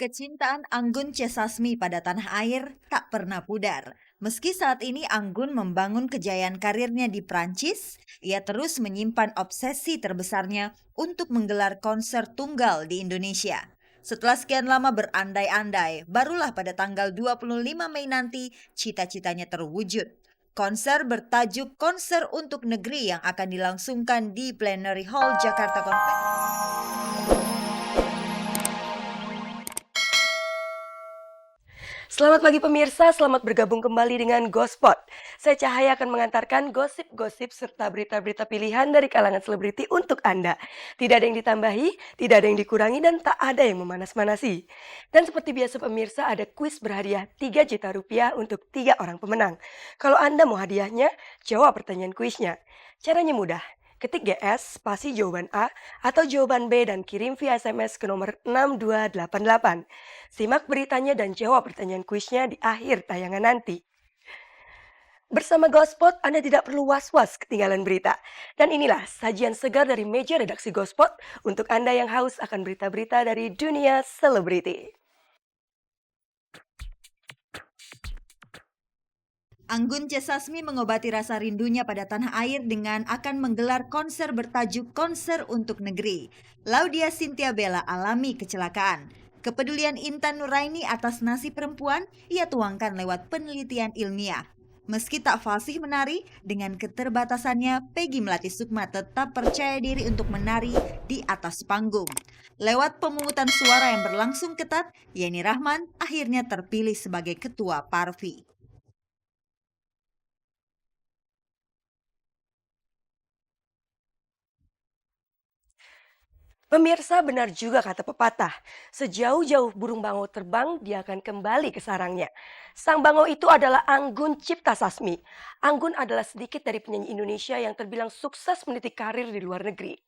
Kecintaan Anggun C. Sasmi pada tanah air tak pernah pudar. Meski saat ini Anggun membangun kejayaan karirnya di Prancis, ia terus menyimpan obsesi terbesarnya untuk menggelar konser tunggal di Indonesia. Setelah sekian lama berandai-andai, barulah pada tanggal 25 Mei nanti cita-citanya terwujud. Konser bertajuk Konser untuk Negeri yang akan dilangsungkan di Plenary Hall Jakarta Convention. Selamat pagi pemirsa, selamat bergabung kembali dengan Gospot. Saya Cahaya akan mengantarkan gosip-gosip serta berita-berita pilihan dari kalangan selebriti untuk Anda. Tidak ada yang ditambahi, tidak ada yang dikurangi, dan tak ada yang memanas-manasi. Dan seperti biasa pemirsa, ada kuis berhadiah 3 juta rupiah untuk 3 orang pemenang. Kalau Anda mau hadiahnya, jawab pertanyaan kuisnya. Caranya mudah. Ketik GS, spasi jawaban A atau jawaban B dan kirim via SMS ke nomor 6288. Simak beritanya dan jawab pertanyaan kuisnya di akhir tayangan nanti. Bersama Gospot, Anda tidak perlu was-was ketinggalan berita. Dan inilah sajian segar dari meja redaksi Gospot untuk Anda yang haus akan berita-berita dari dunia selebriti. Anggun C. Sasmi mengobati rasa rindunya pada tanah air dengan akan menggelar konser bertajuk Konser untuk Negeri. Laudia Cynthia Bella alami kecelakaan. Kepedulian Intan Nuraini atas nasib perempuan ia tuangkan lewat penelitian ilmiah. Meski tak fasih menari, dengan keterbatasannya, Peggy Melati Sukma tetap percaya diri untuk menari di atas panggung. Lewat pemungutan suara yang berlangsung ketat, Yeni Rahman akhirnya terpilih sebagai ketua Parvi. Pemirsa, benar juga kata pepatah, sejauh-jauh burung bangau terbang, dia akan kembali ke sarangnya. Sang bangau itu adalah Anggun Cipta Sasmi. Anggun adalah sedikit dari penyanyi Indonesia yang terbilang sukses meniti karir di luar negeri.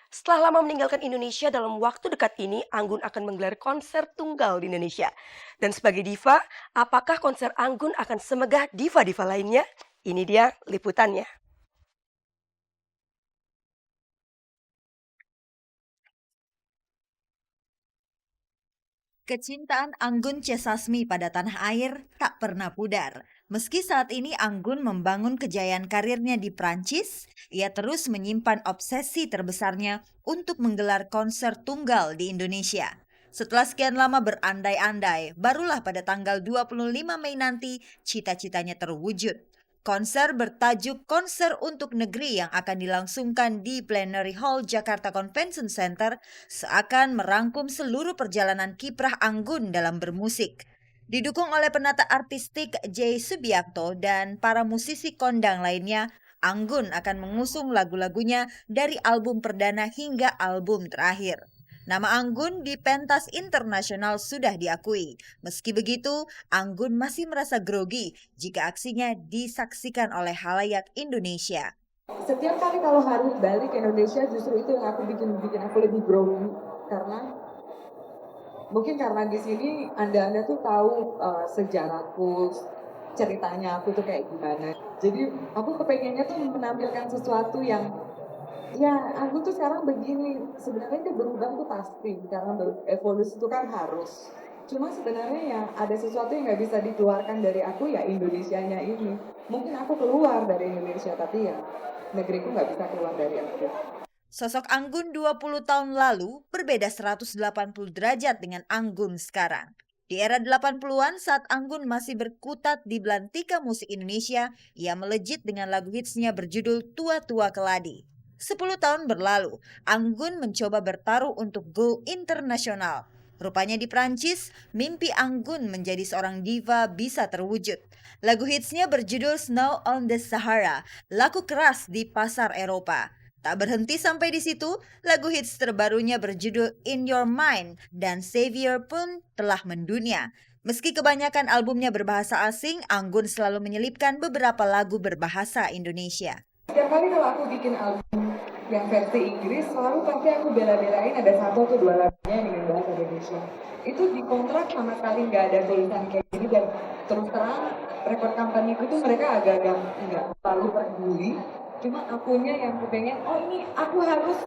Setelah lama meninggalkan Indonesia, dalam waktu dekat ini, Anggun akan menggelar konser tunggal di Indonesia. Dan sebagai diva, apakah konser Anggun akan semegah diva-diva lainnya? Ini dia liputannya. Kecintaan Anggun C. Sasmi pada tanah air tak pernah pudar. Meski saat ini Anggun membangun kejayaan karirnya di Prancis, ia terus menyimpan obsesi terbesarnya untuk menggelar konser tunggal di Indonesia. Setelah sekian lama berandai-andai, barulah pada tanggal 25 Mei nanti cita-citanya terwujud. Konser bertajuk Konser untuk Negeri yang akan dilangsungkan di Plenary Hall Jakarta Convention Center seakan merangkum seluruh perjalanan kiprah Anggun dalam bermusik. Didukung oleh penata artistik J. Subiakto dan para musisi kondang lainnya, Anggun akan mengusung lagu-lagunya dari album perdana hingga album terakhir. Nama Anggun di pentas internasional sudah diakui. Meski begitu, Anggun masih merasa grogi jika aksinya disaksikan oleh halayak Indonesia. Setiap kali kalau harus balik ke Indonesia, justru itu yang aku bikin aku lebih grogi karena mungkin karena di sini anda tuh tahu sejarahku, ceritanya aku tuh kayak gimana. Jadi aku kepengennya tuh menampilkan sesuatu yang ya, aku tuh sekarang begini, sebenarnya itu berubah tuh pasti, karena evolusi itu kan harus. Cuma sebenarnya ya ada sesuatu yang nggak bisa dikeluarkan dari aku ya Indonesianya ini. Mungkin aku keluar dari Indonesia, tapi ya negeriku nggak bisa keluar dari aku. Sosok Anggun 20 tahun lalu berbeda 180 derajat dengan Anggun sekarang. Di era 80-an saat Anggun masih berkutat di belantika musik Indonesia, ia melejit dengan lagu hitsnya berjudul Tua-Tua Keladi. 10 tahun berlalu, Anggun mencoba bertaruh untuk go internasional. Rupanya di Prancis, mimpi Anggun menjadi seorang diva bisa terwujud. Lagu hitsnya berjudul Snow on the Sahara, laku keras di pasar Eropa. Tak berhenti sampai di situ, lagu hits terbarunya berjudul In Your Mind dan Savior pun telah mendunia. Meski kebanyakan albumnya berbahasa asing, Anggun selalu menyelipkan beberapa lagu berbahasa Indonesia. Setiap kali kalau aku bikin album yang versi Inggris, selalu pasti aku bela-belain ada 1 atau 2 lagunya dengan bahasa Indonesia. Itu di kontrak sama sekali nggak ada tulisan kayak gini, dan terus terang record company itu mereka agak-agak nggak terlalu peduli. Cuma akunya yang kepengen, ini aku harus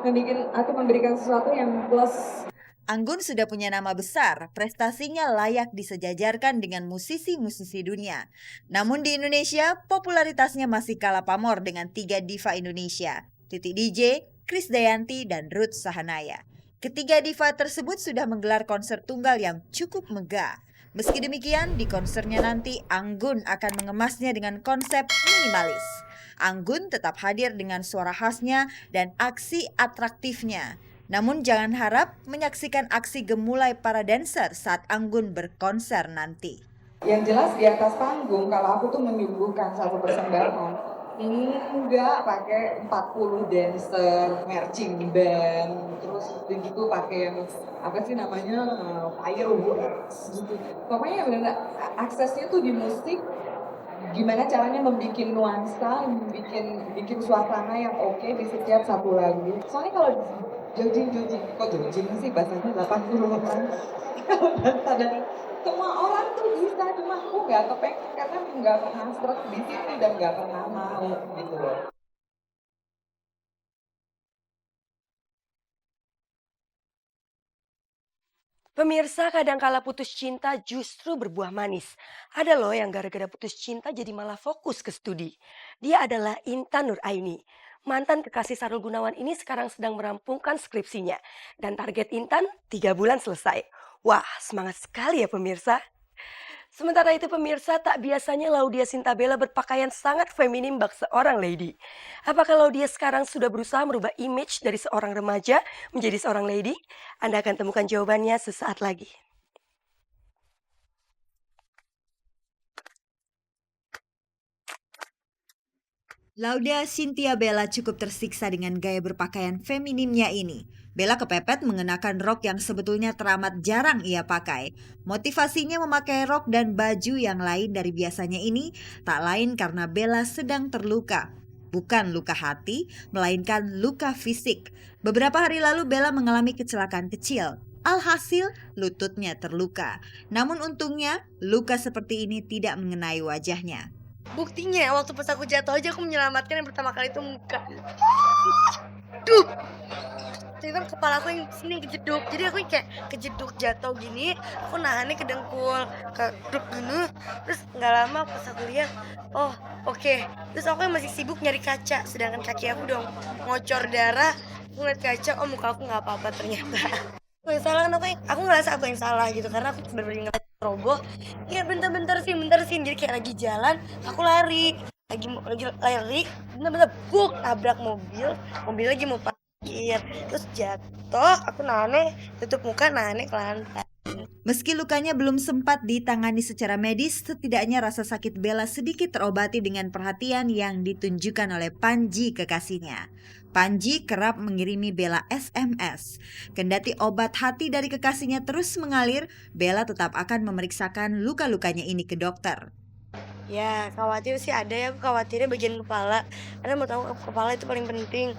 memberikan atau memberikan sesuatu yang plus. Anggun sudah punya nama besar, prestasinya layak disejajarkan dengan musisi-musisi dunia. Namun di Indonesia, popularitasnya masih kalah pamor dengan 3 diva Indonesia, Titi DJ, Krisdayanti, dan Ruth Sahanaya. Ketiga diva tersebut sudah menggelar konser tunggal yang cukup megah. Meski demikian, di konsernya nanti Anggun akan mengemasnya dengan konsep minimalis. Anggun tetap hadir dengan suara khasnya dan aksi atraktifnya. Namun jangan harap menyaksikan aksi gemulai para dancer saat Anggun berkonser nanti. Yang jelas di atas panggung, kalau aku tuh menyuguhkan satu persembahan, enggak pakai 40 dancer, marching band, terus begitu pakai yang apa sih namanya fireworks gitu. Pokoknya benar aksesnya tuh di musik, gimana caranya membuat nuansa, bikin suasana yang oke di setiap satu lagu. Soalnya kalau jogging sih bahasanya 80-an. Kalau semua orang tuh bisa, cuma aku nggak kepengen karena nggak pernah stres di situ dan nggak pernah mau gitu loh. Pemirsa, kadangkala putus cinta justru berbuah manis. Ada loh yang gara-gara putus cinta jadi malah fokus ke studi. Dia adalah Intan Nuraini. Mantan kekasih Sahrul Gunawan ini sekarang sedang merampungkan skripsinya. Dan target Intan 3 bulan selesai. Wah, semangat sekali ya pemirsa. Sementara itu pemirsa, tak biasanya Laudia Sintabela berpakaian sangat feminim bak seorang lady. Apakah Laudia sekarang sudah berusaha merubah image dari seorang remaja menjadi seorang lady? Anda akan temukan jawabannya sesaat lagi. Laudia Cynthia Bella cukup tersiksa dengan gaya berpakaian feminimnya ini. Bella kepepet mengenakan rok yang sebetulnya teramat jarang ia pakai. Motivasinya memakai rok dan baju yang lain dari biasanya ini tak lain karena Bella sedang terluka. Bukan luka hati, melainkan luka fisik. Beberapa hari lalu Bella mengalami kecelakaan kecil. Alhasil, lututnya terluka. Namun untungnya, luka seperti ini tidak mengenai wajahnya. Buktinya waktu pas aku jatuh aja aku menyelamatkan yang pertama kali itu muka. Duh. Ternyata kepala aku yang sini kejeduk. Jadi aku kayak kejeduk jatuh gini, aku nahannya ke dengkul, ke duk gini. Terus nggak lama pas aku lihat, oh oke. Terus aku masih sibuk nyari kaca, sedangkan kaki aku udah ngocor darah. Aku ngeliat kaca, oh muka aku nggak apa-apa ternyata. Aku yang salah kan aku ngerasa aku yang salah gitu karena aku bener-bener ngeliat roboh. Ya bentar sih. Jadi kayak lagi jalan, aku lari. Lagi lari, bener-bener buk tabrak mobil lagi mau parkir. Terus jatuh, aku nahannya tutup muka, nahannya ke lantai. Meski lukanya belum sempat ditangani secara medis, setidaknya rasa sakit Bella sedikit terobati dengan perhatian yang ditunjukkan oleh Panji kekasihnya. Panji kerap mengirimi Bella SMS. Kendati obat hati dari kekasihnya terus mengalir, Bella tetap akan memeriksakan luka-lukanya ini ke dokter. Ya khawatir sih ada ya, aku khawatirnya bagian kepala. Karena mau tahu kepala itu paling penting.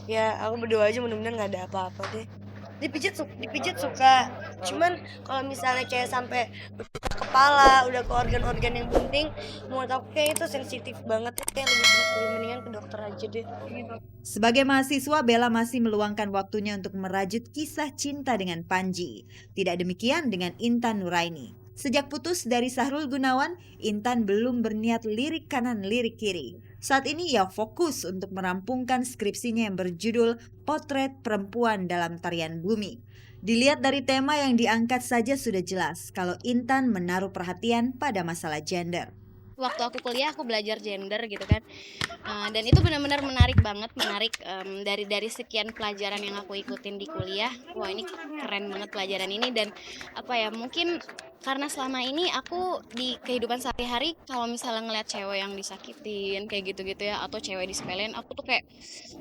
Ya aku berdoa aja mudah-mudahan nggak ada apa-apa deh. Dipijit suka. Cuman kalau misalnya kayak sampai udah ke kepala, udah ke organ-organ yang penting, menurut aku kayak itu sensitif banget ya, kayak lebih mendingan ke dokter aja deh. Sebagai mahasiswa, Bella masih meluangkan waktunya untuk merajut kisah cinta dengan Panji. Tidak demikian dengan Intan Nuraini. Sejak putus dari Sahrul Gunawan, Intan belum berniat lirik kanan lirik kiri. Saat ini ia fokus untuk merampungkan skripsinya yang berjudul Potret Perempuan dalam Tarian Bumi. Dilihat dari tema yang diangkat saja sudah jelas kalau Intan menaruh perhatian pada masalah gender. Waktu aku kuliah aku belajar gender gitu kan, dan itu benar-benar menarik banget, dari sekian pelajaran yang aku ikutin di kuliah. Wah ini keren banget pelajaran ini, dan mungkin karena selama ini aku di kehidupan sehari-hari kalau misalnya ngeliat cewek yang disakitin kayak gitu-gitu ya, atau cewek disepelein, aku tuh kayak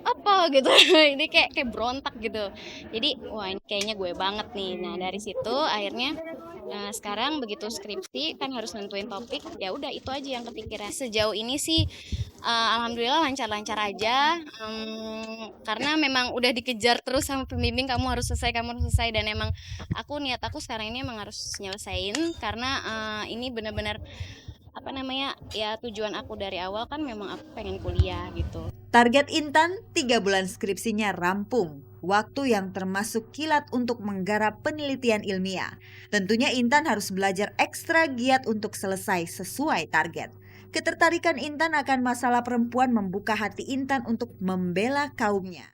apa gitu. Ini kayak berontak gitu. Jadi wah ini kayaknya gue banget nih. Nah dari situ akhirnya sekarang begitu skripsi kan harus nentuin topik, ya udah itu aja yang kepikiran. Sejauh ini sih alhamdulillah lancar-lancar aja, karena memang udah dikejar terus sama pembimbing, kamu harus selesai, dan emang niat aku sekarang ini emang harus nyelesain karena ini benar-benar ya tujuan aku dari awal kan memang aku pengen kuliah gitu. Target Intan 3 bulan skripsinya rampung. waktu yang termasuk kilat untuk menggarap penelitian ilmiah. Tentunya Intan harus belajar ekstra giat untuk selesai sesuai target. Ketertarikan Intan akan masalah perempuan membuka hati Intan untuk membela kaumnya.